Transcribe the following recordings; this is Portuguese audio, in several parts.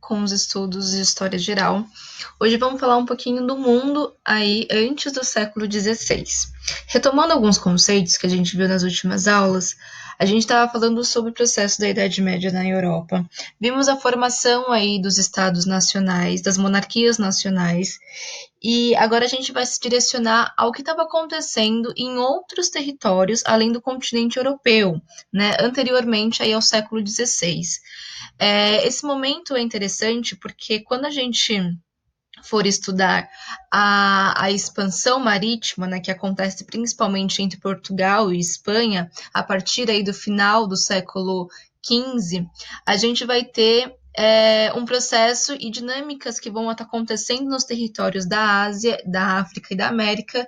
com os estudos de história geral. Hoje vamos falar um pouquinho do mundo aí antes do século XVI. Retomando alguns conceitos que a gente viu nas últimas aulas, a gente estava falando sobre o processo da Idade Média na Europa. Vimos a formação aí dos estados nacionais, das monarquias nacionais, e agora a gente vai se direcionar ao que estava acontecendo em outros territórios além do continente europeu, né, anteriormente aí ao século XVI. Esse momento é interessante porque quando a gente for estudar a expansão marítima, né, que acontece principalmente entre Portugal e Espanha, a partir aí do final do século XV, a gente vai ter um processo e dinâmicas que vão estar acontecendo nos territórios da Ásia, da África e da América,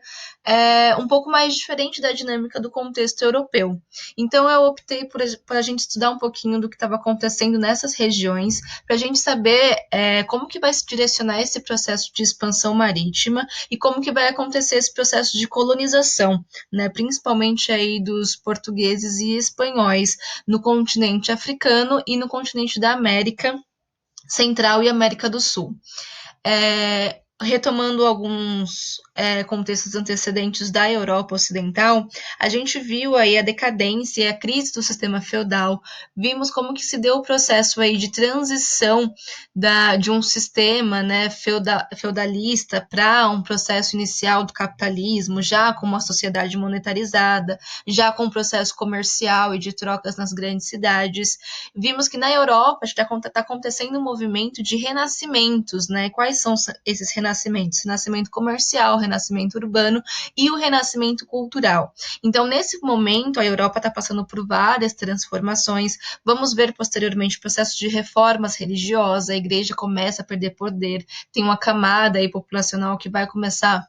um pouco mais diferente da dinâmica do contexto europeu. Então, eu optei por a gente estudar um pouquinho do que estava acontecendo nessas regiões, para a gente saber como que vai se direcionar esse processo de expansão marítima e como que vai acontecer esse processo de colonização, né, principalmente aí dos portugueses e espanhóis no continente africano e no continente da América Central e América do Sul. Retomando alguns contextos antecedentes da Europa Ocidental, a gente viu aí a decadência e a crise do sistema feudal, vimos como que se deu o processo aí de transição de um sistema, né, feudalista para um processo inicial do capitalismo, já com uma sociedade monetarizada, já com um processo comercial e de trocas nas grandes cidades. Vimos que na Europa está acontecendo um movimento de renascimentos, né? Quais são esses renascimentos? Renascimento comercial, renascimento urbano e o renascimento cultural. Então, nesse momento, a Europa está passando por várias transformações. Vamos ver posteriormente o processo de reformas religiosas, a igreja começa a perder poder, tem uma camada aí populacional que vai começar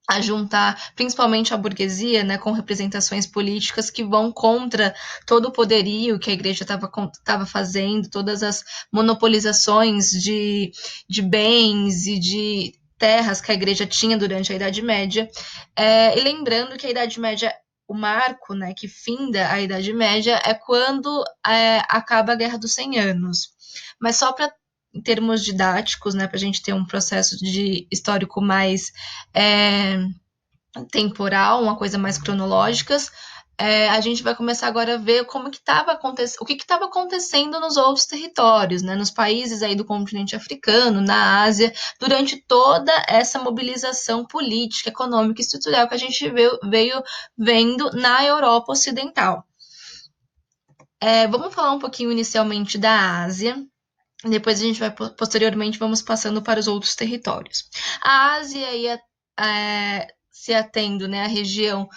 a juntar principalmente a burguesia, né, com representações políticas que vão contra todo o poderio que a igreja estava fazendo, todas as monopolizações de bens e de terras que a igreja tinha durante a Idade Média. E lembrando que a Idade Média, o marco, né, que finda a Idade Média é quando acaba a Guerra dos 100 Anos. Mas só para em termos didáticos, né, para a gente ter um processo de histórico mais temporal, uma coisa mais cronológica, a gente vai começar agora a ver como que o que estava acontecendo nos outros territórios, né, nos países aí do continente africano, na Ásia, durante toda essa mobilização política, econômica e estrutural que a gente veio vendo na Europa Ocidental. Vamos falar um pouquinho inicialmente da Ásia. Depois a gente vai, posteriormente, vamos passando para os outros territórios. A Ásia ia se atendo, né, à região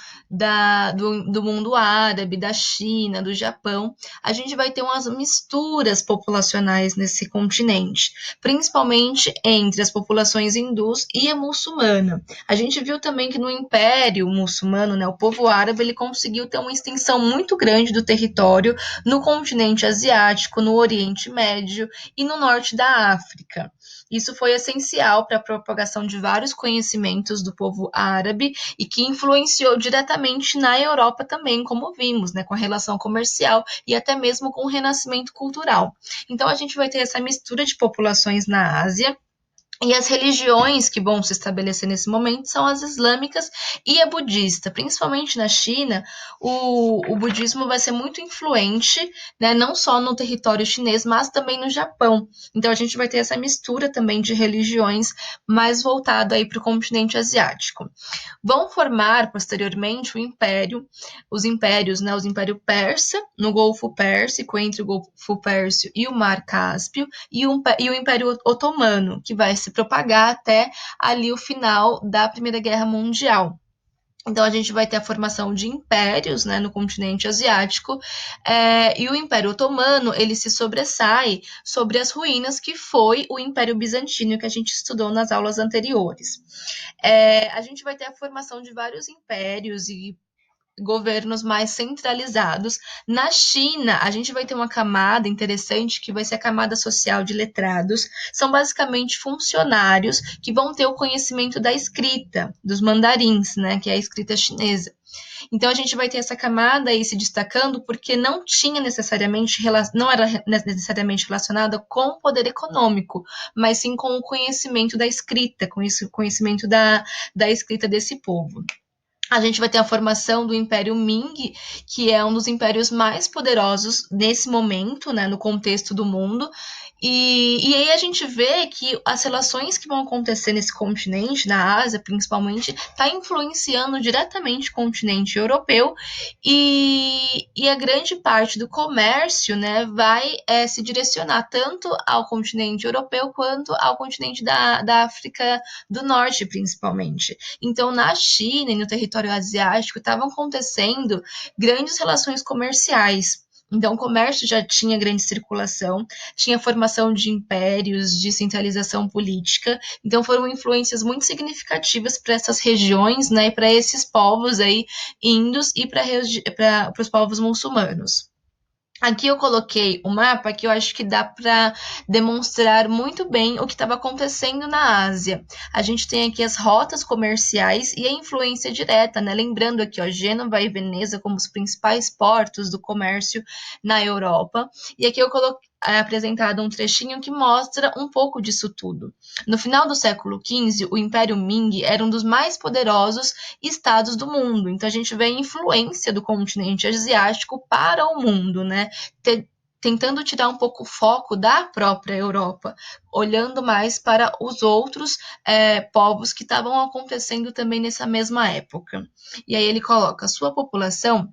do mundo árabe, da China, do Japão, a gente vai ter umas misturas populacionais nesse continente, principalmente entre as populações hindus e a muçulmana. A gente viu também que no Império Muçulmano, né, o povo árabe, ele conseguiu ter uma extensão muito grande do território no continente asiático, no Oriente Médio e no norte da África. Isso foi essencial para a propagação de vários conhecimentos do povo árabe e que influenciou diretamente na Europa também, como vimos, né, com a relação comercial e até mesmo com o renascimento cultural. Então, a gente vai ter essa mistura de populações na Ásia. E as religiões que vão se estabelecer nesse momento são as islâmicas e a budista. Principalmente na China, o budismo vai ser muito influente, né, não só no território chinês, mas também no Japão. Então, a gente vai ter essa mistura também de religiões mais voltada aí para o continente asiático. Vão formar, posteriormente, os impérios, né, o Império Persa, no Golfo Pérsico, entre o Golfo Pérsico e o Mar Cáspio, e o Império Otomano, que vai se propagar até ali o final da Primeira Guerra Mundial. Então, a gente vai ter a formação de impérios, né, no continente asiático, e o Império Otomano, ele se sobressai sobre as ruínas que foi o Império Bizantino, que a gente estudou nas aulas anteriores. A gente vai ter a formação de vários impérios e governos mais centralizados. Na China, a gente vai ter uma camada interessante que vai ser a camada social de letrados. São basicamente funcionários que vão ter o conhecimento da escrita, dos mandarins, né, que é a escrita chinesa. Então a gente vai ter essa camada aí se destacando porque não era necessariamente relacionada com o poder econômico, mas sim com o conhecimento da escrita, com esse conhecimento da escrita desse povo. A gente vai ter a formação do Império Ming, que é um dos impérios mais poderosos nesse momento, né, no contexto do mundo. E aí a gente vê que as relações que vão acontecer nesse continente, na Ásia principalmente, está influenciando diretamente o continente europeu e a grande parte do comércio, né, vai se direcionar tanto ao continente europeu quanto ao continente da África do Norte, principalmente. Então, na China e no território asiático estavam acontecendo grandes relações comerciais. Então, o comércio já tinha grande circulação, tinha formação de impérios, de centralização política. Então, foram influências muito significativas para essas regiões, né, e para esses povos aí índios e para os povos muçulmanos. Aqui eu coloquei o mapa que eu acho que dá para demonstrar muito bem o que estava acontecendo na Ásia. A gente tem aqui as rotas comerciais e a influência direta, né? Lembrando aqui, ó, Gênova e Veneza como os principais portos do comércio na Europa. E aqui eu coloquei apresentado um trechinho que mostra um pouco disso tudo. No final do século XV, o Império Ming era um dos mais poderosos estados do mundo. Então a gente vê a influência do continente asiático para o mundo, né? Tentando tirar um pouco o foco da própria Europa, olhando mais para os outros povos que estavam acontecendo também nessa mesma época. E aí ele coloca: sua população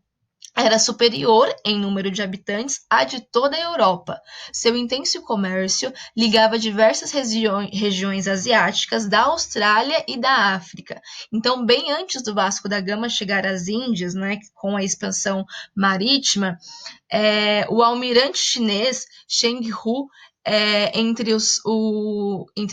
era superior em número de habitantes à de toda a Europa. Seu intenso comércio ligava diversas regiões asiáticas da Austrália e da África. Então, bem antes do Vasco da Gama chegar às Índias, né, com a expansão marítima, o almirante chinês Cheng Hu, entre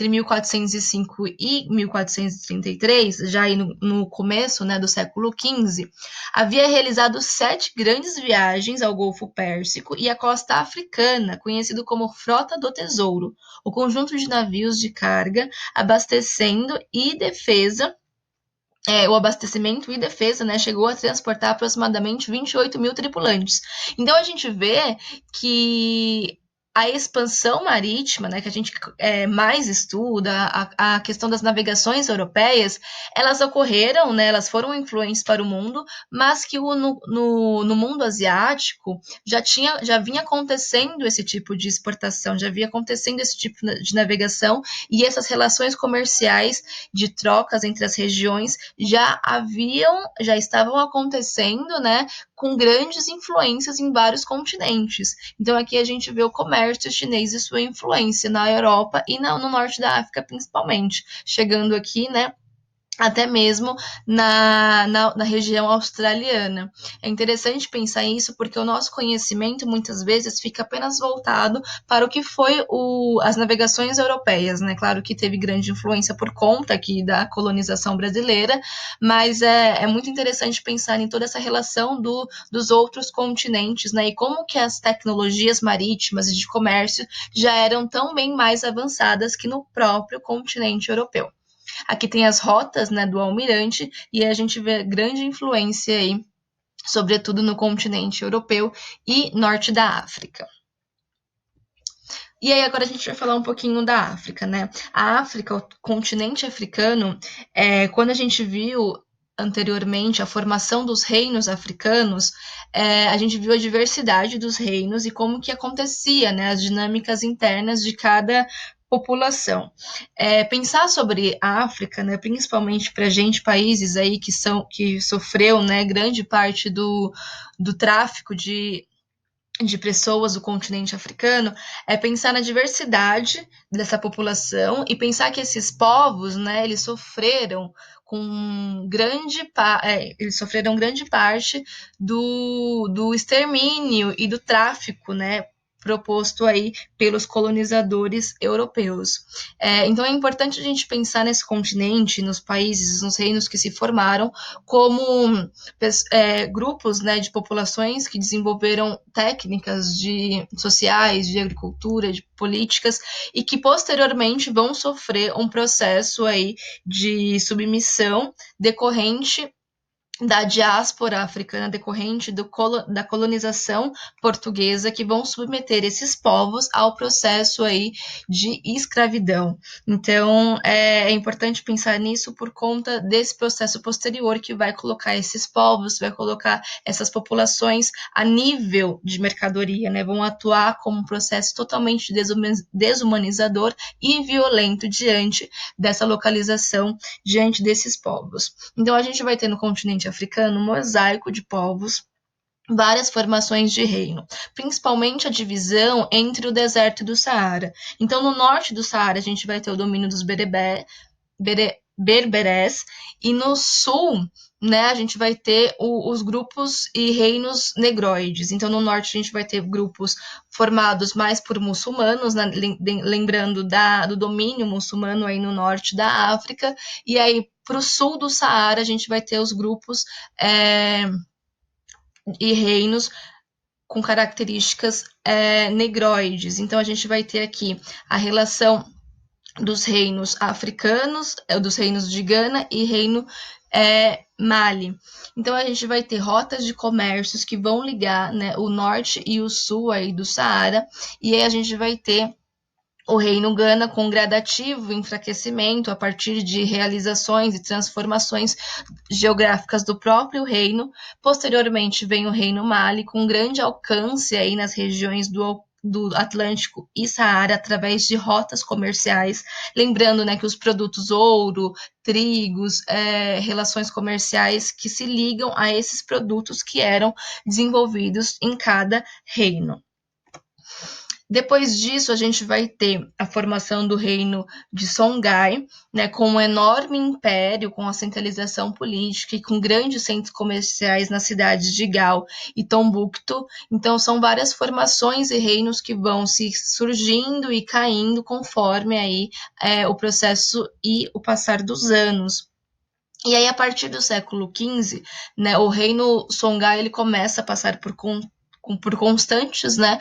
1405 e 1433, já aí no começo, né, do século XV, havia realizado 7 grandes viagens ao Golfo Pérsico e à costa africana, conhecido como Frota do Tesouro, o conjunto de navios de carga abastecendo e defesa o abastecimento e defesa, né, chegou a transportar aproximadamente 28 mil tripulantes. Então a gente vê que a expansão marítima, né, que a gente mais estuda, a questão das navegações europeias, elas ocorreram, né, elas foram influentes para o mundo, mas que no mundo asiático já vinha acontecendo esse tipo de exportação, já vinha acontecendo esse tipo de navegação e essas relações comerciais de trocas entre as regiões já estavam acontecendo, né, com grandes influências em vários continentes. Então aqui a gente vê o comércio chinês e sua influência na Europa e no norte da África principalmente, chegando aqui, né, até mesmo na região australiana. É interessante pensar isso porque o nosso conhecimento muitas vezes fica apenas voltado para o que foi as navegações europeias, né? Claro que teve grande influência por conta aqui da colonização brasileira, mas é muito interessante pensar em toda essa relação dos outros continentes, né? E como que as tecnologias marítimas e de comércio já eram tão bem mais avançadas que no próprio continente europeu. Aqui tem as rotas, né, do almirante e a gente vê grande influência aí, sobretudo no continente europeu e norte da África. E aí agora a gente vai falar um pouquinho da África, né? A África, o continente africano, quando a gente viu anteriormente a formação dos reinos africanos, a gente viu a diversidade dos reinos e como que acontecia, né, as dinâmicas internas de cada população. Pensar sobre a África, né, principalmente para países aí que sofreu, né, grande parte do tráfico de pessoas do continente africano, é pensar na diversidade dessa população e pensar que esses povos, né, eles sofreram eles sofreram grande parte do extermínio e do tráfico, né, proposto aí pelos colonizadores europeus. Então é importante a gente pensar nesse continente, nos países, nos reinos que se formaram, como grupos, né, de populações que desenvolveram técnicas sociais, de agricultura, de políticas, e que posteriormente vão sofrer um processo aí de submissão decorrente da diáspora africana decorrente da colonização portuguesa, que vão submeter esses povos ao processo aí de escravidão. Então, é importante pensar nisso por conta desse processo posterior que vai colocar esses povos, vai colocar essas populações a nível de mercadoria, né? Vão atuar como um processo totalmente desumanizador e violento diante dessa localização, diante desses povos. Então, a gente vai ter no continente africano um mosaico de povos, várias formações de reino, principalmente a divisão entre o deserto e do Saara. Então, no norte do Saara, a gente vai ter o domínio dos berberés, e no sul, né, a gente vai ter os grupos e reinos negroides. Então, no norte, a gente vai ter grupos formados mais por muçulmanos, né, lembrando do domínio muçulmano aí no norte da África, e aí para o sul do Saara, a gente vai ter os grupos e reinos com características negroides. Então, a gente vai ter aqui a relação dos reinos africanos, dos reinos de Gana e reino Mali. Então, a gente vai ter rotas de comércios que vão ligar, né, o norte e o sul aí do Saara, e aí a gente vai ter o reino Gana com gradativo enfraquecimento a partir de realizações e transformações geográficas do próprio reino. Posteriormente vem o reino Mali com grande alcance aí nas regiões do Atlântico e Saara através de rotas comerciais, lembrando, né, que os produtos ouro, trigos, relações comerciais que se ligam a esses produtos que eram desenvolvidos em cada reino. Depois disso, a gente vai ter a formação do reino de Songhai, né, com um enorme império, com a centralização política e com grandes centros comerciais nas cidades de Gao e Tombuctu. Então, são várias formações e reinos que vão se surgindo e caindo conforme aí, o processo e o passar dos anos. E aí, a partir do século XV, né, o reino Songhai ele começa a passar por constantes, né,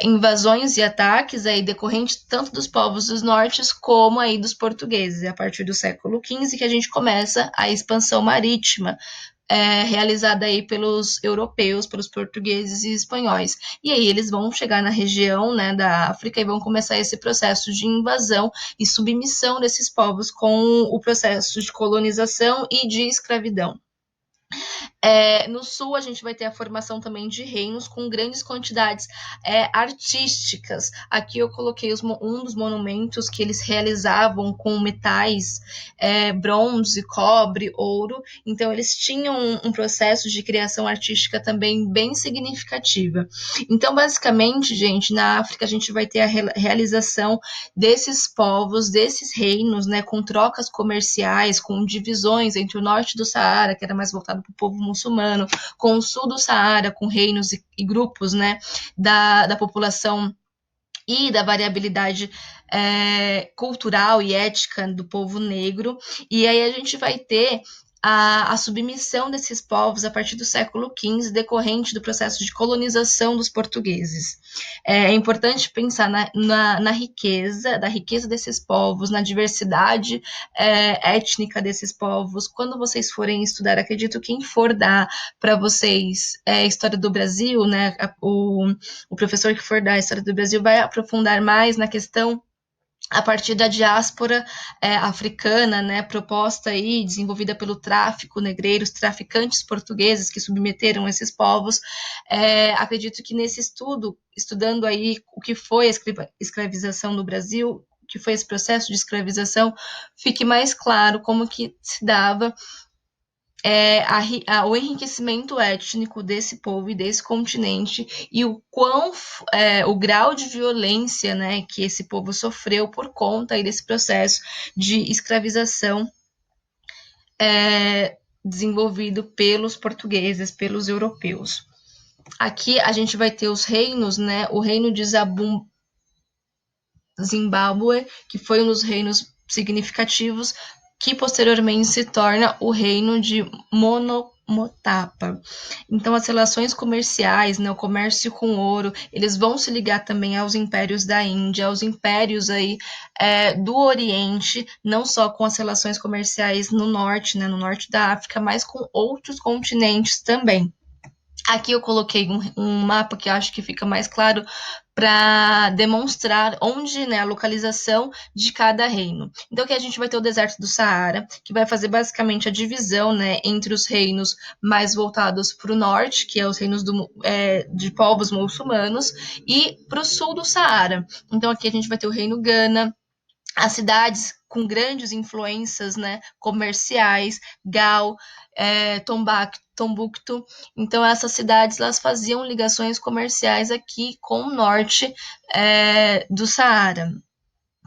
invasões e ataques aí decorrentes tanto dos povos dos nortes como aí dos portugueses. É a partir do século XV que a gente começa a expansão marítima, realizada aí pelos europeus, pelos portugueses e espanhóis. E aí eles vão chegar na região, né, da África e vão começar esse processo de invasão e submissão desses povos com o processo de colonização e de escravidão. No sul, a gente vai ter a formação também de reinos com grandes quantidades artísticas. Aqui eu coloquei um dos monumentos que eles realizavam com metais, bronze, cobre, ouro. Então, eles tinham um processo de criação artística também bem significativa. Então, basicamente, gente, na África a gente vai ter a realização desses povos, desses reinos, né, com trocas comerciais, com divisões entre o norte do Saara, que era mais voltado para o povo muçulmano, com o sul do Saara, com reinos e grupos, né, da população e da variabilidade cultural e ética do povo negro. E aí a gente vai ter a submissão desses povos a partir do século XV, decorrente do processo de colonização dos portugueses. É importante pensar na riqueza, da riqueza desses povos, na diversidade étnica desses povos. Quando vocês forem estudar, acredito quem for dar para vocês história do Brasil, né, o professor que for dar a história do Brasil vai aprofundar mais na questão a partir da diáspora africana, né, proposta e desenvolvida pelo tráfico negreiro, os traficantes portugueses que submeteram esses povos. Acredito que nesse estudando aí o que foi a escravização no Brasil, o que foi esse processo de escravização, fique mais claro como que se dava o enriquecimento étnico desse povo e desse continente e o grau de violência, né, que esse povo sofreu por conta aí desse processo de escravização desenvolvido pelos portugueses, pelos europeus. Aqui a gente vai ter os reinos, né, o reino de Zimbábue, que foi um dos reinos significativos, que posteriormente se torna o reino de Motapa. Então, as relações comerciais, né, o comércio com ouro, eles vão se ligar também aos impérios da Índia, aos impérios aí do Oriente, não só com as relações comerciais no norte, né, no norte da África, mas com outros continentes também. Aqui eu coloquei um mapa que eu acho que fica mais claro para demonstrar onde, né, a localização de cada reino. Então aqui a gente vai ter o deserto do Saara, que vai fazer basicamente a divisão, né, entre os reinos mais voltados para o norte, que é os reinos de povos muçulmanos, e para o sul do Saara. Então aqui a gente vai ter o reino Gana, as cidades com grandes influências, né, comerciais, Gal, Tombuctu. Então, essas cidades elas faziam ligações comerciais aqui com o norte do Saara.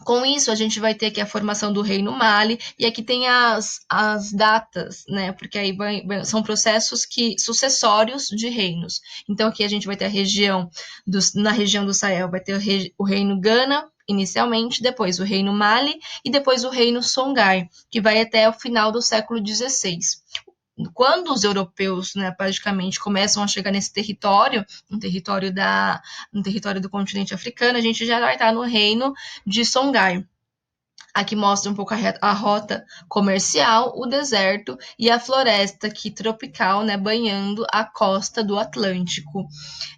Com isso, a gente vai ter aqui a formação do Reino Mali, e aqui tem as datas, né? Porque aí são processos sucessórios de reinos. Então, aqui a gente vai ter na região do Sahel, vai ter o Reino Gana, inicialmente, depois o Reino Mali e depois o Reino Songhai, que vai até o final do século XVI. Quando os europeus, né, praticamente começam a chegar nesse território, no território do continente africano, a gente já vai estar no reino de Songhai. Aqui mostra um pouco a rota comercial, o deserto e a floresta aqui tropical, né, banhando a costa do Atlântico.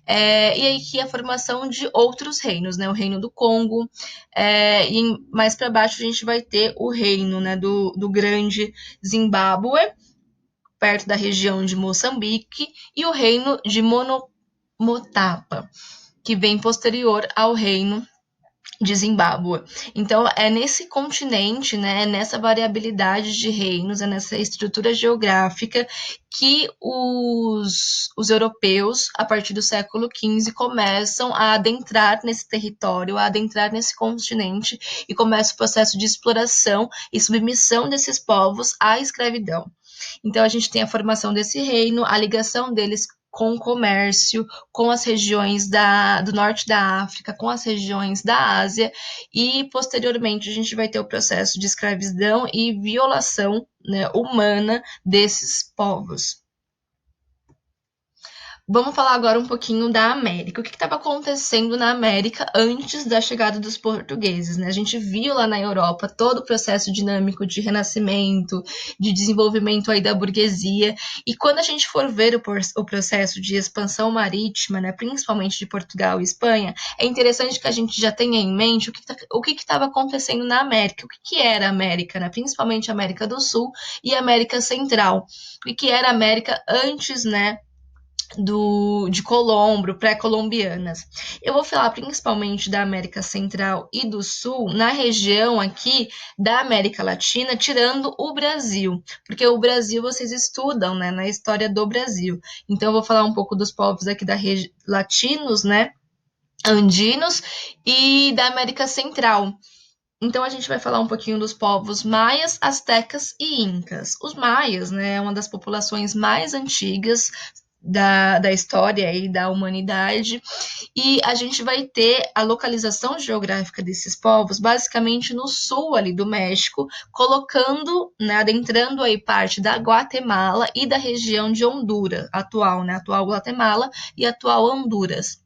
E aí aqui a formação de outros reinos, né, o reino do Congo, e mais para baixo a gente vai ter o reino, né, do grande Zimbábue, perto da região de Moçambique, e o reino de Motapa, que vem posterior ao reino de Zimbábue. Então, é nesse continente, né, nessa variabilidade de reinos, é nessa estrutura geográfica que os europeus, a partir do século XV, começam a adentrar nesse território, a adentrar nesse continente, e começa o processo de exploração e submissão desses povos à escravidão. Então, a gente tem a formação desse reino, a ligação deles com o comércio, com as regiões do norte da África, com as regiões da Ásia, e posteriormente a gente vai ter o processo de escravidão e violação, né, humana desses povos. Vamos falar agora um pouquinho da América. O que estava acontecendo na América antes da chegada dos portugueses, né? A gente viu lá na Europa todo o processo dinâmico de renascimento, de desenvolvimento aí da burguesia. E quando a gente for ver o processo de expansão marítima, né, principalmente de Portugal e Espanha, é interessante que a gente já tenha em mente o que estava acontecendo na América. O que era a América, né? Principalmente a América do Sul e a América Central. O que era a América antes, né, de Colombo, pré-colombianas. Eu vou falar principalmente da América Central e do Sul, na região aqui da América Latina, tirando o Brasil, porque o Brasil vocês estudam, né, na história do Brasil. Então eu vou falar um pouco dos povos aqui latinos, né, andinos, e da América Central. Então a gente vai falar um pouquinho dos povos maias, astecas e incas. Os maias, né, é uma das populações mais antigas da história e da humanidade, e a gente vai ter a localização geográfica desses povos basicamente no sul ali do México, colocando, né, adentrando aí parte da Guatemala e da região de Honduras, atual Guatemala e atual Honduras.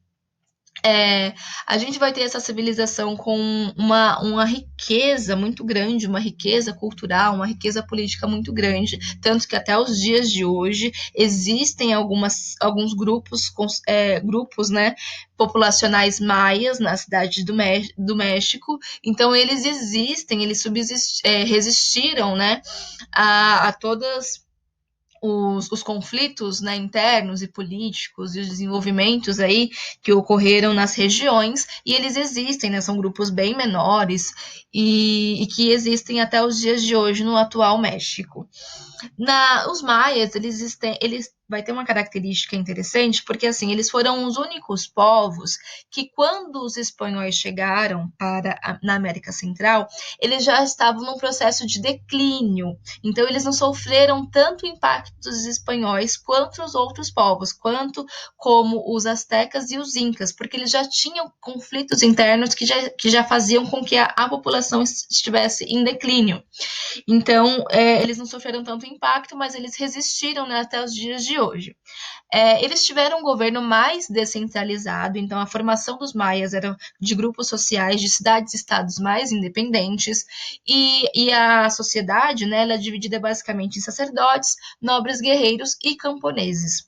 A gente vai ter essa civilização com uma riqueza muito grande, uma riqueza cultural, uma riqueza política muito grande, tanto que até os dias de hoje existem alguns grupos, né, populacionais maias na cidade do México. Então eles existem, eles resistiram, né, a todas os conflitos, né, internos e políticos e os desenvolvimentos aí que ocorreram nas regiões, e eles existem, né, são grupos bem menores e que existem até os dias de hoje no atual México. Os maias, eles vai ter uma característica interessante, porque assim, eles foram os únicos povos que, quando os espanhóis chegaram na América Central, eles já estavam num processo de declínio. Então, eles não sofreram tanto o impacto dos espanhóis quanto os outros povos, quanto como os astecas e os incas, porque eles já tinham conflitos internos que já faziam com que a população estivesse em declínio. Então, eles não sofreram tanto impacto, mas eles resistiram, né, até os dias de hoje. Eles tiveram um governo mais descentralizado, então a formação dos maias era de grupos sociais, de cidades-estados mais independentes, e a sociedade, né, ela é dividida basicamente em sacerdotes, nobres guerreiros e camponeses.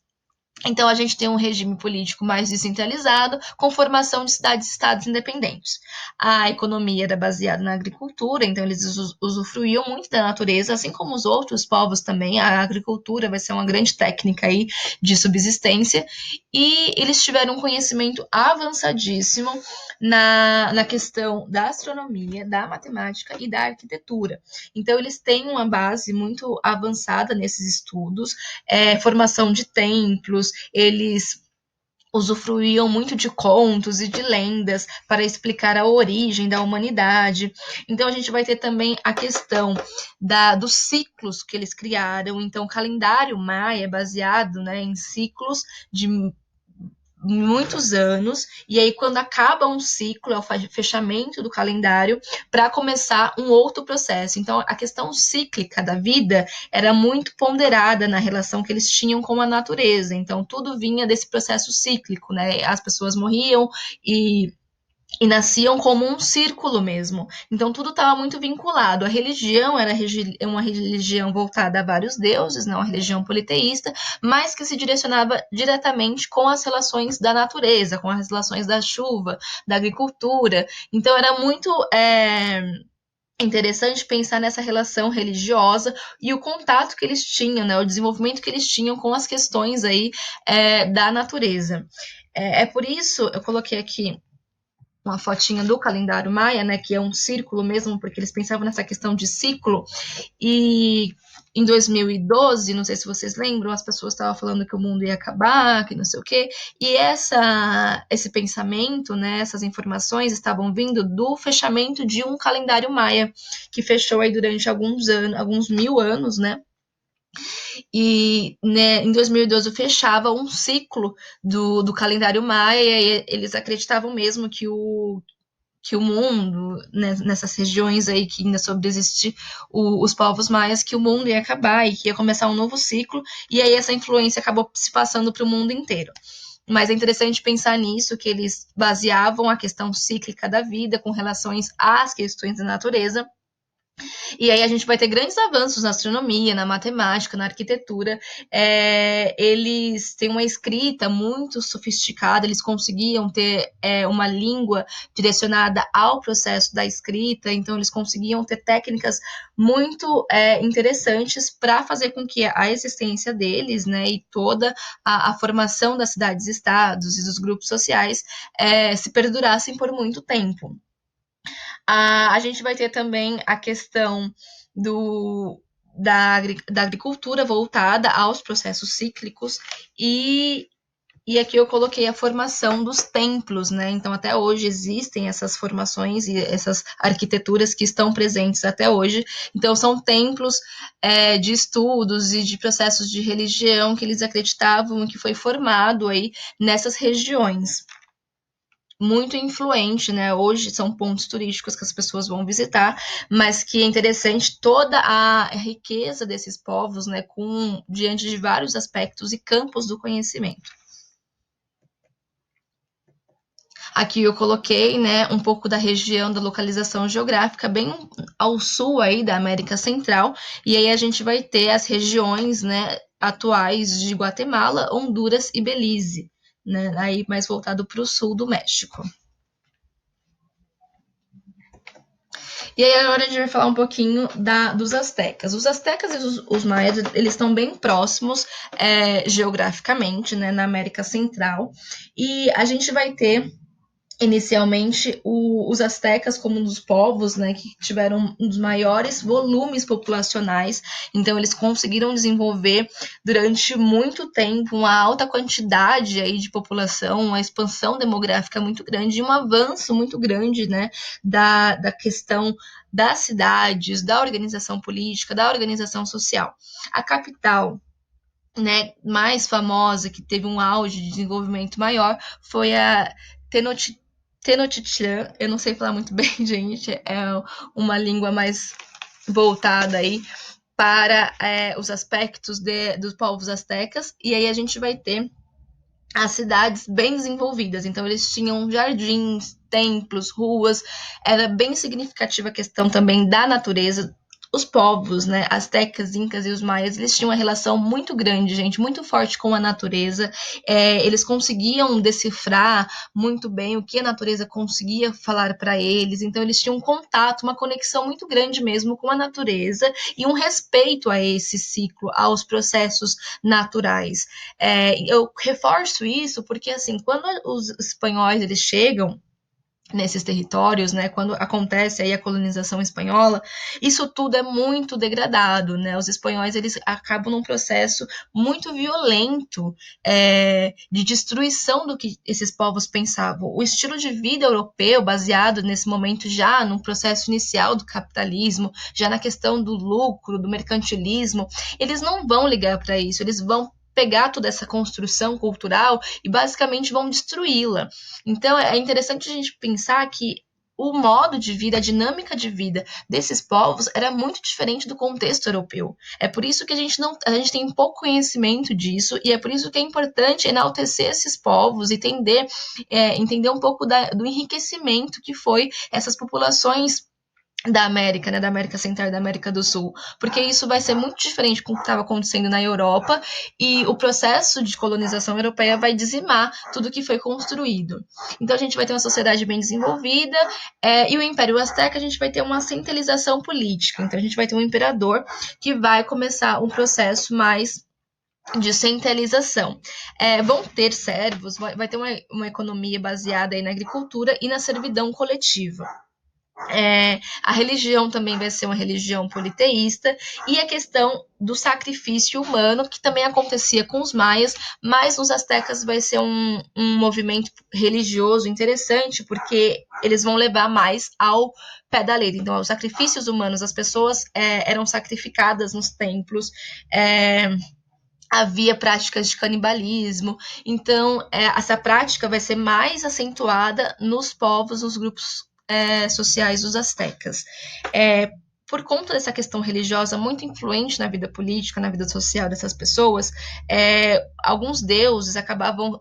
Então, a gente tem um regime político mais descentralizado, com formação de cidades-estados independentes. A economia era baseada na agricultura, então eles usufruíam muito da natureza, assim como os outros povos também. A agricultura vai ser uma grande técnica aí de subsistência. E eles tiveram um conhecimento avançadíssimo na questão da astronomia, da matemática e da arquitetura. Então, eles têm uma base muito avançada nesses estudos, formação de templos, eles usufruíam muito de contos e de lendas para explicar a origem da humanidade. Então, a gente vai ter também a questão dos ciclos que eles criaram. Então, o calendário maia é baseado, né, em ciclos de muitos anos, e aí quando acaba um ciclo, é o fechamento do calendário, para começar um outro processo. Então, a questão cíclica da vida era muito ponderada na relação que eles tinham com a natureza. Então, tudo vinha desse processo cíclico, né? As pessoas morriam e nasciam como um círculo mesmo. Então, tudo estava muito vinculado. A religião era uma religião voltada a vários deuses, não, uma religião politeísta, mas que se direcionava diretamente com as relações da natureza, com as relações da chuva, da agricultura. Então, era muito interessante pensar nessa relação religiosa e o contato que eles tinham, né, o desenvolvimento que eles tinham com as questões aí da natureza. Por isso, eu coloquei aqui uma fotinha do calendário maia, né, que é um círculo mesmo, porque eles pensavam nessa questão de ciclo, e em 2012, não sei se vocês lembram, as pessoas estavam falando que o mundo ia acabar, que não sei o quê, e esse pensamento, né, essas informações estavam vindo do fechamento de um calendário maia, que fechou aí durante alguns anos, alguns 1000 anos, né, e né, em 2012 fechava um ciclo do calendário maia, e eles acreditavam mesmo que o mundo, né, nessas regiões aí que ainda sobreexiste os povos maias, que o mundo ia acabar e que ia começar um novo ciclo, e aí essa influência acabou se passando para o mundo inteiro. Mas é interessante pensar nisso, que eles baseavam a questão cíclica da vida com relações às questões da natureza. E aí a gente vai ter grandes avanços na astronomia, na matemática, na arquitetura. Eles têm uma escrita muito sofisticada, eles conseguiam ter uma língua direcionada ao processo da escrita, então eles conseguiam ter técnicas muito interessantes para fazer com que a existência deles, né, e toda a formação das cidades-estados e dos grupos sociais se perdurassem por muito tempo. A gente vai ter também a questão da agricultura voltada aos processos cíclicos e aqui eu coloquei a formação dos templos, né? Então, até hoje existem essas formações e essas arquiteturas que estão presentes até hoje. Então, são templos de estudos e de processos de religião que eles acreditavam que foi formado aí nessas regiões. Muito influente, né? Hoje são pontos turísticos que as pessoas vão visitar, mas que é interessante toda a riqueza desses povos, né? Diante de vários aspectos e campos do conhecimento. Aqui eu coloquei, né, um pouco da região da localização geográfica, bem ao sul aí da América Central, e aí a gente vai ter as regiões, né, atuais de Guatemala, Honduras e Belize, né, aí mais voltado para o sul do México. E aí agora a gente vai falar um pouquinho dos astecas. Os astecas e os maias, eles estão bem próximos geograficamente, né, na América Central. E a gente vai ter inicialmente os astecas como um dos povos, né, que tiveram um dos maiores volumes populacionais, então eles conseguiram desenvolver durante muito tempo uma alta quantidade aí de população, uma expansão demográfica muito grande e um avanço muito grande, né, da questão das cidades, da organização política, da organização social. A capital, né, mais famosa, que teve um auge de desenvolvimento maior, foi a Tenochtitlan. Eu não sei falar muito bem, gente, é uma língua mais voltada aí para os aspectos dos povos astecas, e aí a gente vai ter as cidades bem desenvolvidas, então eles tinham jardins, templos, ruas, era bem significativa a questão também da natureza. Os povos, né, astecas, incas e os maias, eles tinham uma relação muito grande, gente, muito forte com a natureza. Eles conseguiam decifrar muito bem o que a natureza conseguia falar para eles, então eles tinham um contato, uma conexão muito grande mesmo com a natureza e um respeito a esse ciclo, aos processos naturais. Eu reforço isso porque, assim, quando os espanhóis eles chegam nesses territórios, né, quando acontece aí a colonização espanhola, isso tudo é muito degradado, né, os espanhóis eles acabam num processo muito violento de destruição do que esses povos pensavam. O estilo de vida europeu, baseado nesse momento já no processo inicial do capitalismo, já na questão do lucro, do mercantilismo, eles não vão ligar para isso, eles vão pegar toda essa construção cultural e basicamente vão destruí-la. Então é interessante a gente pensar que o modo de vida, a dinâmica de vida desses povos era muito diferente do contexto europeu. É por isso que a gente tem pouco conhecimento disso e é por isso que é importante enaltecer esses povos e entender um pouco do enriquecimento que foi essas populações da América, né, da América Central e da América do Sul, porque isso vai ser muito diferente com o que estava acontecendo na Europa e o processo de colonização europeia vai dizimar tudo que foi construído. Então a gente vai ter uma sociedade bem desenvolvida e o Império Azteca a gente vai ter uma centralização política, então a gente vai ter um imperador que vai começar um processo mais de centralização. Vão ter servos, vai ter uma economia baseada aí na agricultura e na servidão coletiva. A religião também vai ser uma religião politeísta e a questão do sacrifício humano, que também acontecia com os maias, mas nos astecas vai ser um movimento religioso interessante, porque eles vão levar mais ao pé da letra. Então, os sacrifícios humanos, as pessoas eram sacrificadas nos templos, havia práticas de canibalismo, então essa prática vai ser mais acentuada nos povos, nos grupos sociais dos astecas. Por conta dessa questão religiosa muito influente na vida política, na vida social dessas pessoas, alguns deuses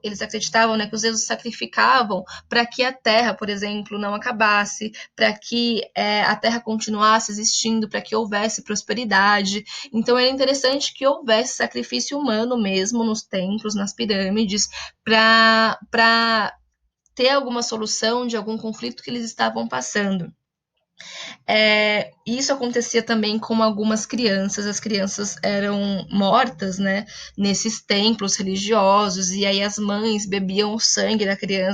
eles acreditavam, né, que os deuses sacrificavam para que a terra, por exemplo, não acabasse, para que a terra continuasse existindo, para que houvesse prosperidade. Então era interessante que houvesse sacrifício humano mesmo nos templos, nas pirâmides, para ter alguma solução de algum conflito que eles estavam passando. Isso acontecia também com algumas crianças, as crianças eram mortas, né, nesses templos religiosos, e aí as mães bebiam o sangue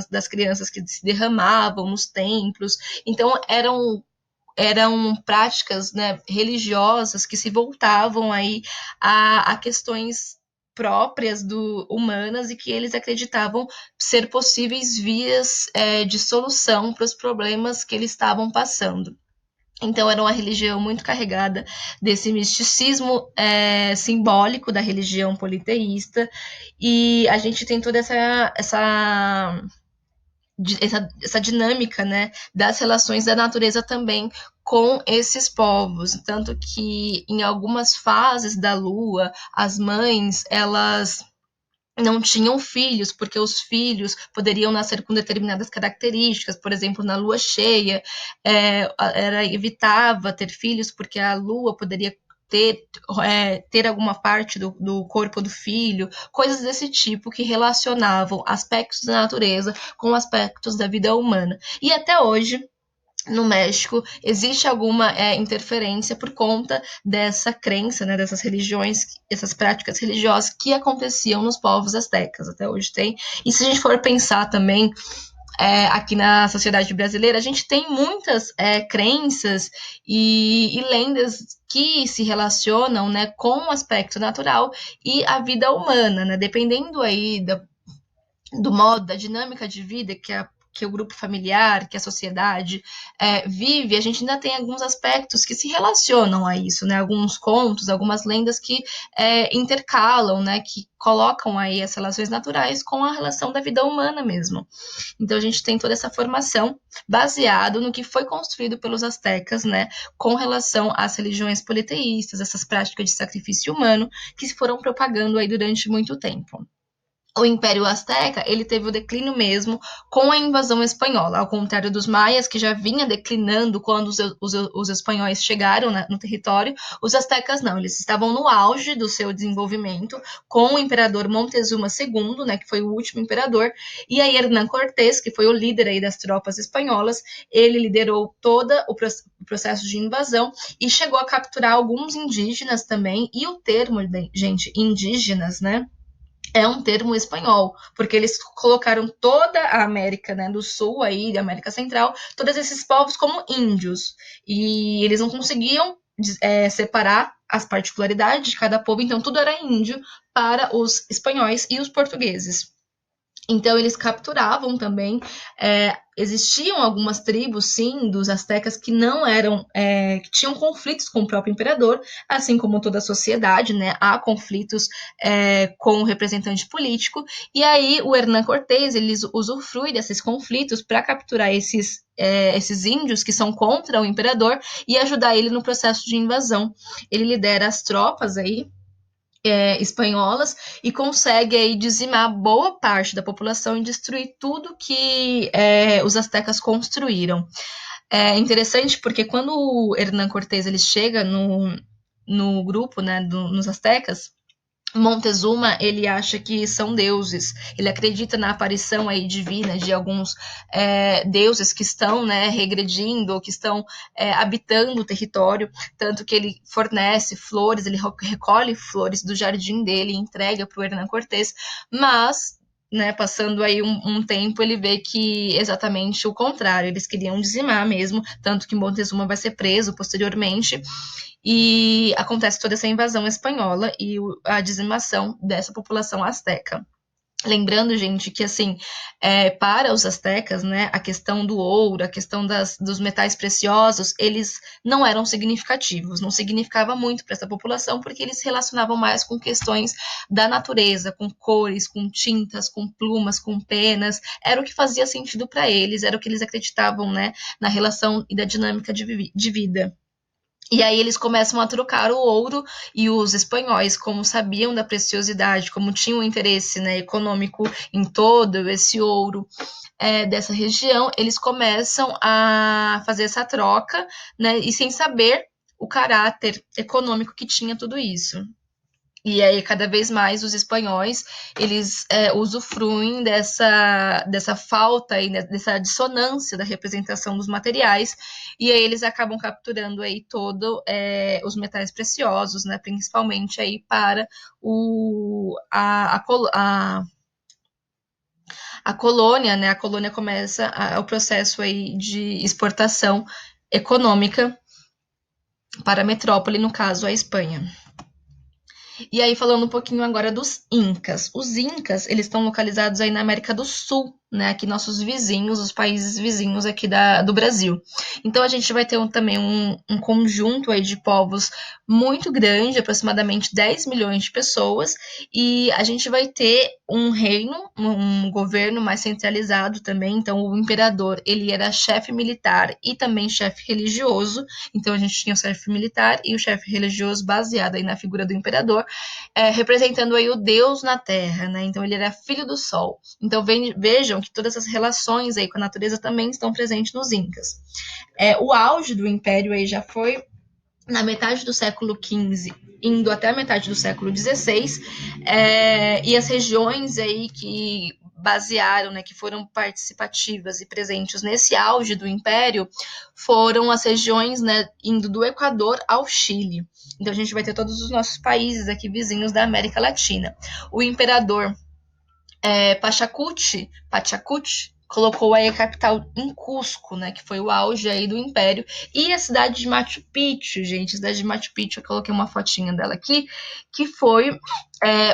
das crianças que se derramavam nos templos, então eram práticas, né, religiosas que se voltavam aí a questões próprias humanas e que eles acreditavam ser possíveis vias de solução para os problemas que eles estavam passando. Então, era uma religião muito carregada desse misticismo simbólico da religião politeísta, e a gente tem toda essa dinâmica, né, das relações da natureza também com esses povos, tanto que em algumas fases da lua, as mães, elas não tinham filhos, porque os filhos poderiam nascer com determinadas características, por exemplo, na lua cheia, evitava ter filhos, porque a lua poderia ter alguma parte do corpo do filho, coisas desse tipo que relacionavam aspectos da natureza com aspectos da vida humana. E até hoje, no México, existe alguma interferência por conta dessa crença, né, dessas religiões, essas práticas religiosas que aconteciam nos povos astecas, até hoje tem. E se a gente for pensar também aqui na sociedade brasileira, a gente tem muitas crenças e lendas que se relacionam, né, com o aspecto natural e a vida humana, né? Dependendo aí do modo, da dinâmica de vida que o grupo familiar, que a sociedade vive, a gente ainda tem alguns aspectos que se relacionam a isso, né? Alguns contos, algumas lendas que intercalam, né? Que colocam aí as relações naturais com a relação da vida humana mesmo. Então a gente tem toda essa formação baseado no que foi construído pelos astecas, né? Com relação às religiões politeístas, essas práticas de sacrifício humano que se foram propagando aí durante muito tempo. O Império Azteca, ele teve o declínio mesmo com a invasão espanhola, ao contrário dos maias, que já vinha declinando quando os espanhóis chegaram no território, os astecas não, eles estavam no auge do seu desenvolvimento, com o imperador Montezuma II, né, que foi o último imperador, e aí Hernán Cortés, que foi o líder aí das tropas espanholas, ele liderou todo o processo de invasão e chegou a capturar alguns indígenas também, e o termo, gente, indígenas, né, é um termo espanhol, porque eles colocaram toda a América, né, do Sul, aí, da América Central, todos esses povos como índios. E eles não conseguiam separar as particularidades de cada povo, então tudo era índio para os espanhóis e os portugueses. Então, eles capturavam também. Existiam algumas tribos, sim, dos astecas que não eram, que tinham conflitos com o próprio imperador, assim como toda a sociedade, né? Há conflitos com o representante político. E aí, o Hernán Cortés, ele usufrui desses conflitos para capturar esses índios que são contra o imperador e ajudar ele no processo de invasão. Ele lidera as tropas aí espanholas e consegue aí dizimar boa parte da população e destruir tudo que os astecas construíram. É interessante porque quando o Hernán Cortés ele chega no grupo, né, nos astecas, Montezuma, ele acha que são deuses. Ele acredita na aparição aí divina de alguns deuses que estão, né, regredindo ou que estão habitando o território, tanto que ele fornece flores, ele recolhe flores do jardim dele e entrega para o Hernán Cortés, mas né, passando aí um tempo, ele vê que exatamente o contrário, eles queriam dizimar mesmo, tanto que Montezuma vai ser preso posteriormente, e acontece toda essa invasão espanhola e a dizimação dessa população asteca. Lembrando, gente, que assim, para os astecas, né, a questão do ouro, a questão dos metais preciosos, eles não eram significativos, não significava muito para essa população, porque eles se relacionavam mais com questões da natureza, com cores, com tintas, com plumas, com penas, era o que fazia sentido para eles, era o que eles acreditavam, né, na relação e da dinâmica de vida. E aí eles começam a trocar o ouro e os espanhóis, como sabiam da preciosidade, como tinham interesse, né, econômico em todo esse ouro dessa região, eles começam a fazer essa troca, né, e sem saber o caráter econômico que tinha tudo isso. E aí, cada vez mais, os espanhóis, eles usufruem dessa falta, aí, né, dessa dissonância da representação dos materiais, e aí eles acabam capturando aí todo os metais preciosos, né, principalmente aí para a colônia, né, a colônia começa o processo aí de exportação econômica para a metrópole, no caso, a Espanha. E aí, falando um pouquinho agora dos Incas. Os Incas, eles estão localizados aí na América do Sul, né? Aqui nossos vizinhos, os países vizinhos aqui do Brasil. Então, a gente vai ter também um conjunto aí de povos muito grande, aproximadamente 10 milhões de pessoas, e a gente vai ter um reino, um governo mais centralizado também. Então, o imperador, ele era chefe militar e também chefe religioso. Então, a gente tinha o chefe militar e o chefe religioso baseado aí na figura do imperador, representando aí o Deus na Terra, né? Então, ele era filho do Sol. Então, vejam que todas essas relações aí com a natureza também estão presentes nos Incas. O auge do Império aí já foi na metade do século XV, indo até a metade do século XVI, e as regiões aí que basearam, né, que foram participativas e presentes nesse auge do Império, foram as regiões, né, indo do Equador ao Chile. Então a gente vai ter todos os nossos países aqui vizinhos da América Latina. O imperador Pachacuti, colocou aí a capital em Cusco, né, que foi o auge aí do Império, e a cidade de Machu Picchu, gente, a cidade de Machu Picchu, eu coloquei uma fotinha dela aqui, que foi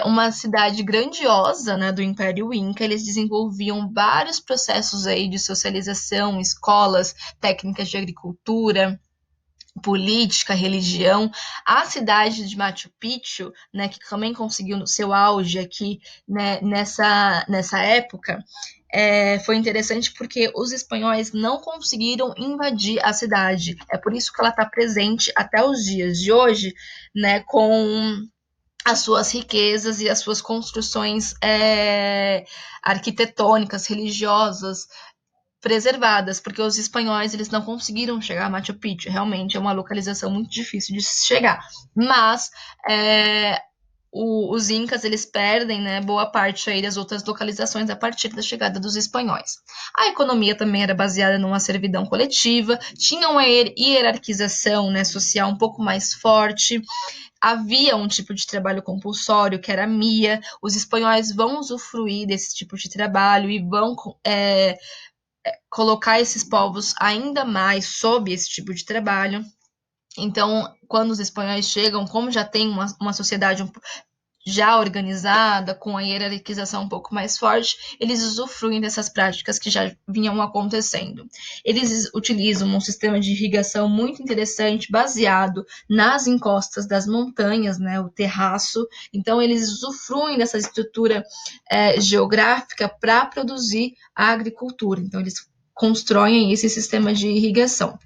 uma cidade grandiosa, né, do Império Inca. Eles desenvolviam vários processos aí de socialização, escolas, técnicas de agricultura, política, religião. A cidade de Machu Picchu, né, que também conseguiu no seu auge aqui, né, nessa época, foi interessante porque os espanhóis não conseguiram invadir a cidade. É por isso que ela está presente até os dias de hoje, né, com as suas riquezas e as suas construções arquitetônicas, religiosas, preservadas, porque os espanhóis eles não conseguiram chegar a Machu Picchu. Realmente é uma localização muito difícil de chegar. Mas os incas eles perdem, né, boa parte aí das outras localizações a partir da chegada dos espanhóis. A economia também era baseada numa servidão coletiva, tinha uma hierarquização, né, social um pouco mais forte. Havia um tipo de trabalho compulsório, que era a MIA. Os espanhóis vão usufruir desse tipo de trabalho e vão colocar esses povos ainda mais sob esse tipo de trabalho. Então, quando os espanhóis chegam, como já tem uma sociedade já organizada, com a hierarquização um pouco mais forte, eles usufruem dessas práticas que já vinham acontecendo. Eles utilizam um sistema de irrigação muito interessante, baseado nas encostas das montanhas, né, o terraço. Então, eles usufruem dessa estrutura geográfica para produzir a agricultura. Então, eles constroem esse sistema de irrigação.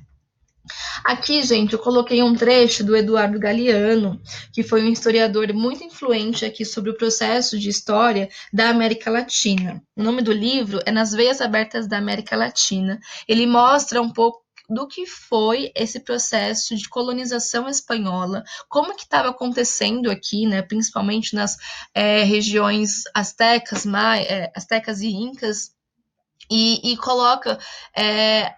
Aqui, gente, eu coloquei um trecho do Eduardo Galeano, que foi um historiador muito influente aqui sobre o processo de história da América Latina. O nome do livro é Nas Veias Abertas da América Latina. Ele mostra um pouco do que foi esse processo de colonização espanhola, como que estava acontecendo aqui, né, principalmente nas regiões astecas e incas, e coloca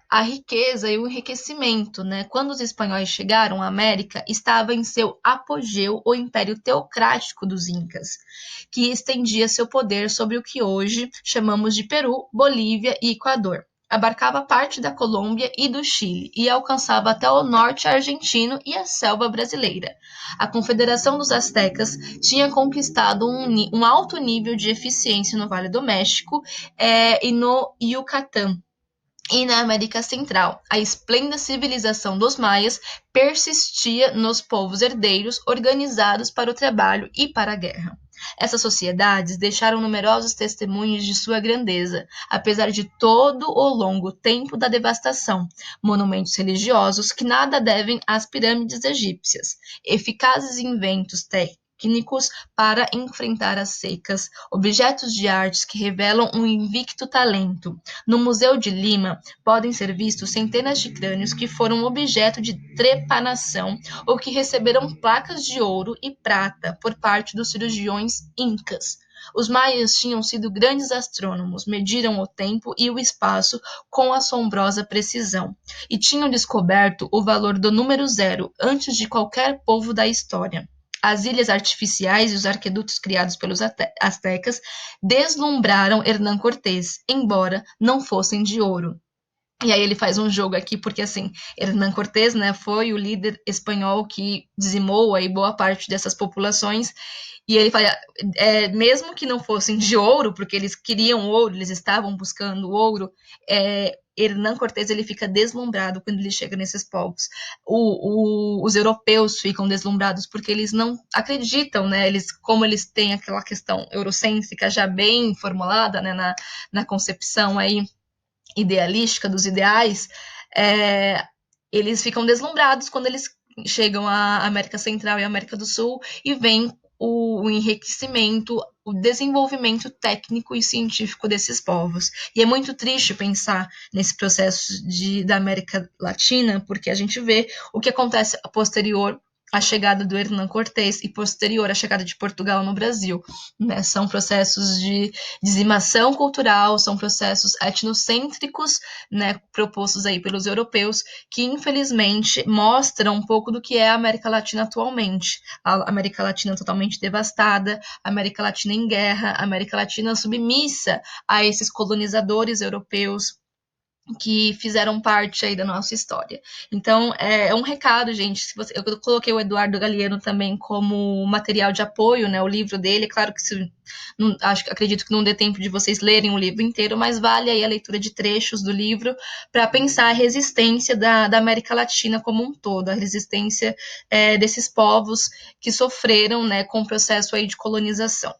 a riqueza e o enriquecimento, né? Quando os espanhóis chegaram à América, estava em seu apogeu o Império Teocrático dos Incas, que estendia seu poder sobre o que hoje chamamos de Peru, Bolívia e Equador. Abarcava parte da Colômbia e do Chile e alcançava até o norte argentino e a selva brasileira. A Confederação dos Aztecas tinha conquistado um alto nível de eficiência no Vale do México e no Yucatán e na América Central. A esplêndida civilização dos maias persistia nos povos herdeiros organizados para o trabalho e para a guerra. Essas sociedades deixaram numerosos testemunhos de sua grandeza, apesar de todo o longo tempo da devastação, monumentos religiosos que nada devem às pirâmides egípcias, eficazes inventos técnicos para enfrentar as secas, objetos de artes que revelam um invicto talento. No Museu de Lima, podem ser vistos centenas de crânios que foram objeto de trepanação ou que receberam placas de ouro e prata por parte dos cirurgiões incas. Os maias tinham sido grandes astrônomos, mediram o tempo e o espaço com assombrosa precisão, e tinham descoberto o valor do número zero antes de qualquer povo da história. As ilhas artificiais e os arquedutos criados pelos astecas deslumbraram Hernán Cortés, embora não fossem de ouro. E aí ele faz um jogo aqui, porque assim, Hernán Cortés, né, foi o líder espanhol que dizimou aí boa parte dessas populações, e ele fala, mesmo que não fossem de ouro, porque eles queriam ouro, eles estavam buscando ouro, Hernán Cortés ele fica deslumbrado quando ele chega nesses povos. Os europeus ficam deslumbrados porque eles não acreditam, né? Como eles têm aquela questão eurocêntrica já bem formulada, né, na concepção aí idealística dos ideais, eles ficam deslumbrados quando eles chegam à América Central e à América do Sul e veem o enriquecimento, o desenvolvimento técnico e científico desses povos. E é muito triste pensar nesse processo da América Latina, porque a gente vê o que acontece a posterior a chegada do Hernán Cortés e posterior a chegada de Portugal no Brasil, né? São processos de dizimação cultural, são processos etnocêntricos, né, propostos aí pelos europeus, que infelizmente mostram um pouco do que é a América Latina atualmente. A América Latina totalmente devastada, a América Latina em guerra, a América Latina submissa a esses colonizadores europeus que fizeram parte aí da nossa história. Então, é um recado, gente. Eu coloquei o Eduardo Galeano também como material de apoio, né? O livro dele, é claro que acredito que não dê tempo de vocês lerem o livro inteiro, mas vale aí a leitura de trechos do livro para pensar a resistência da América Latina como um todo, a resistência desses povos que sofreram, né, com o processo aí de colonização.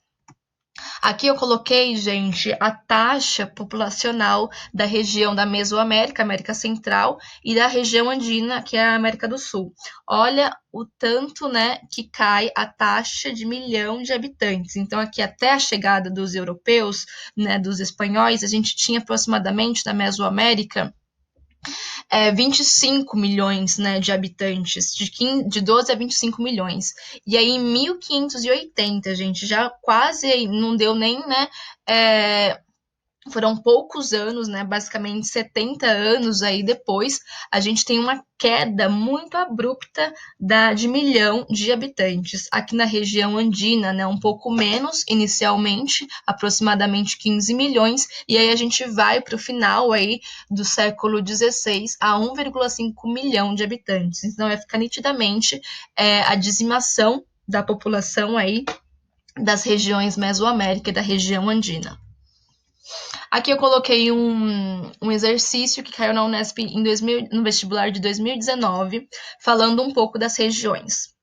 Aqui eu coloquei, gente, a taxa populacional da região da Mesoamérica, América Central, e da região andina, que é a América do Sul. Olha o tanto, né, que cai a taxa de milhão de habitantes. Então, aqui até a chegada dos europeus, né, dos espanhóis, a gente tinha aproximadamente na Mesoamérica 25 milhões, né, de habitantes, de 12 a 25 milhões. E aí, em 1580, gente, já quase não deu nem, né, foram poucos anos, né, basicamente 70 anos aí depois, a gente tem uma queda muito abrupta de milhão de habitantes. Aqui na região andina, né, um pouco menos inicialmente, aproximadamente 15 milhões, e aí a gente vai para o final aí do século XVI a 1,5 milhão de habitantes. Então, fica nitidamente a dizimação da população aí das regiões Mesoamérica e da região andina. Aqui eu coloquei um exercício que caiu na Unesp no vestibular de 2019, falando um pouco das regiões.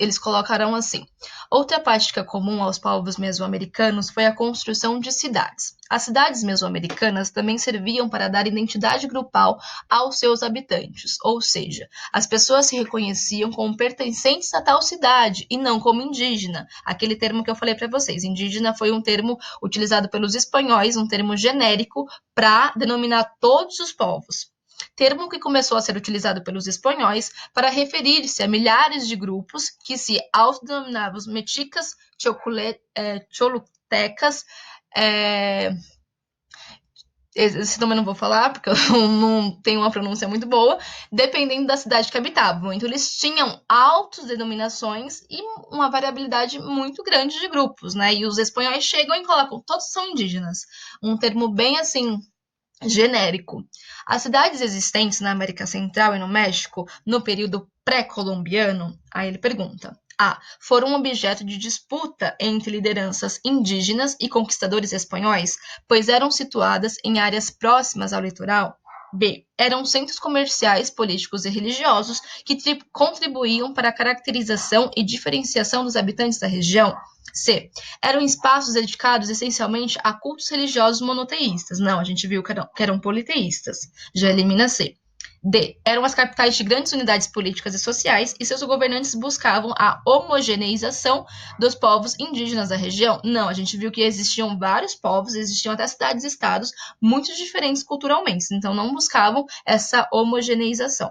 Eles colocaram assim: outra prática comum aos povos mesoamericanos foi a construção de cidades. As cidades mesoamericanas também serviam para dar identidade grupal aos seus habitantes, ou seja, as pessoas se reconheciam como pertencentes a tal cidade e não como indígena. Aquele termo que eu falei para vocês, indígena, foi um termo utilizado pelos espanhóis, um termo genérico para denominar todos os povos. Termo que começou a ser utilizado pelos espanhóis para referir-se a milhares de grupos que se autodenominavam meticas, cholutecas, esse nome eu não vou falar, porque eu não tenho uma pronúncia muito boa, dependendo da cidade que habitavam. Então, eles tinham autodenominações e uma variabilidade muito grande de grupos, né? E os espanhóis chegam e colocam, todos são indígenas. Um termo bem, assim, genérico. As cidades existentes na América Central e no México no período pré-colombiano, aí ele pergunta: A. Foram objeto de disputa entre lideranças indígenas e conquistadores espanhóis, pois eram situadas em áreas próximas ao litoral. B. Eram centros comerciais, políticos e religiosos que contribuíam para a caracterização e diferenciação dos habitantes da região. C. Eram espaços dedicados essencialmente a cultos religiosos monoteístas. Não, a gente viu que eram politeístas. Já elimina C. D. Eram as capitais de grandes unidades políticas e sociais e seus governantes buscavam a homogeneização dos povos indígenas da região. Não, a gente viu que existiam vários povos, existiam até cidades-estados muito diferentes culturalmente, então não buscavam essa homogeneização.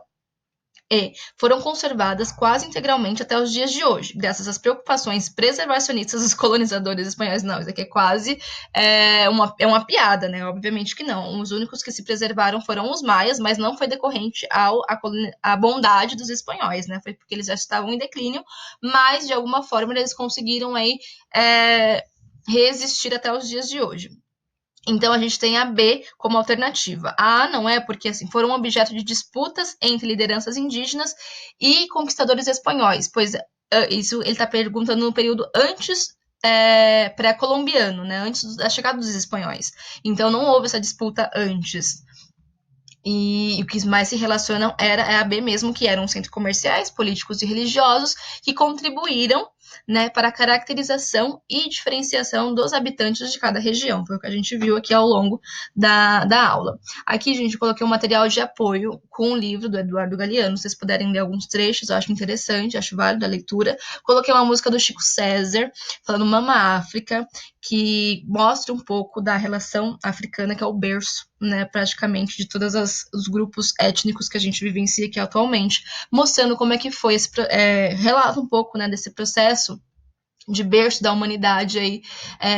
E foram conservadas quase integralmente até os dias de hoje, graças às preocupações preservacionistas dos colonizadores espanhóis. Não, isso aqui é quase uma piada, né? Obviamente que não. Os únicos que se preservaram foram os maias, mas não foi decorrente à bondade dos espanhóis, né? Foi porque eles já estavam em declínio, mas de alguma forma eles conseguiram aí resistir até os dias de hoje. Então, a gente tem a B como alternativa. A não é porque assim, foram objeto de disputas entre lideranças indígenas e conquistadores espanhóis, pois isso ele está perguntando no período antes pré-colombiano, né, antes da chegada dos espanhóis. Então, não houve essa disputa antes. E o que mais se relacionam é a B mesmo, que eram centros comerciais, políticos e religiosos que contribuíram, né, para a caracterização e diferenciação dos habitantes de cada região. Foi o que a gente viu aqui ao longo da aula. Aqui, gente, eu coloquei um material de apoio com o livro do Eduardo Galeano. Se vocês puderem ler alguns trechos, eu acho interessante, acho válido a leitura. Coloquei uma música do Chico César, falando Mama África, que mostra um pouco da relação africana, que é o berço, né, praticamente, de todos os grupos étnicos que a gente vivencia aqui atualmente, mostrando como é que foi relata um pouco, né, desse processo de berço da humanidade aí,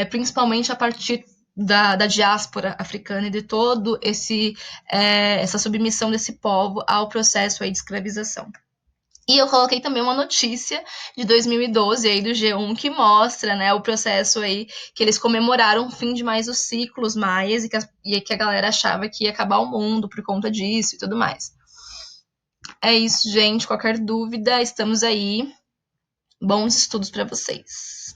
principalmente a partir da diáspora africana e de todo essa submissão desse povo ao processo aí de escravização. E eu coloquei também uma notícia de 2012 aí do G1 que mostra, né, o processo aí que eles comemoraram o fim de mais os ciclos maias e que a galera achava que ia acabar o mundo por conta disso e tudo mais. É isso, gente. Qualquer dúvida, estamos aí. Bons estudos para vocês.